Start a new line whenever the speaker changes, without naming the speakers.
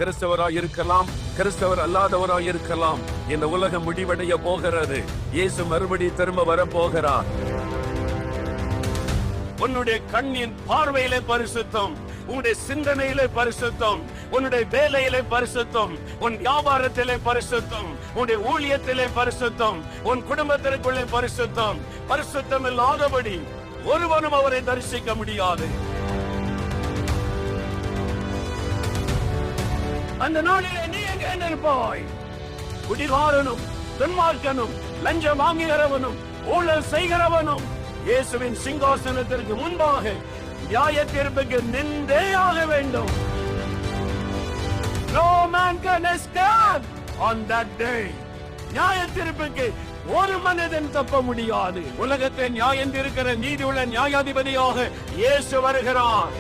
கிறிஸ்தவராய் இருக்கலாம், கிறிஸ்தவர் அல்லாதவராய் இருக்கலாம். இந்த உலகம் முடிவடைய போகிறது. இயேசு மறுபடி திரும்ப வரப்போகிறார். உன்னுடைய கண்ணின் பார்வையிலே பரிசுத்தம், உன்னுடைய சிந்தனையிலே பரிசுத்தம், உன்னுடைய வேலையிலே பரிசுத்தம், உன் வியாபாரத்திலே பரிசுத்தம், உன்னுடைய ஊழியத்திலே பரிசுத்தம், உன் குடும்பத்திற்குள்ளே பரிசுத்தம். பரிசுத்தம் இல்லாதபடி ஒருவனும் அவரை தரிசிக்க முடியாது. அந்த நாளிலே நீ எங்கே நிற்பாய்? குடிகாரனும் துன்மார்க்கனும் லஞ்சம் வாங்குகிறவனும் ஊழல் செய்கிறவனும் இயேசுவின் சிங்காசனத்திற்கு முன்பாக நியாய தீர்ப்புக்கு நின்றே ஆக வேண்டும். No man can escape on that day. நியாய தீர்ப்புக்கு ஒரு மனிதன் தப்ப முடியாது. உலகத்தை நியாயம் தீர்க்கிற நீதி உள்ள நியாயாதிபதியாக இயேசு வருகிறார்.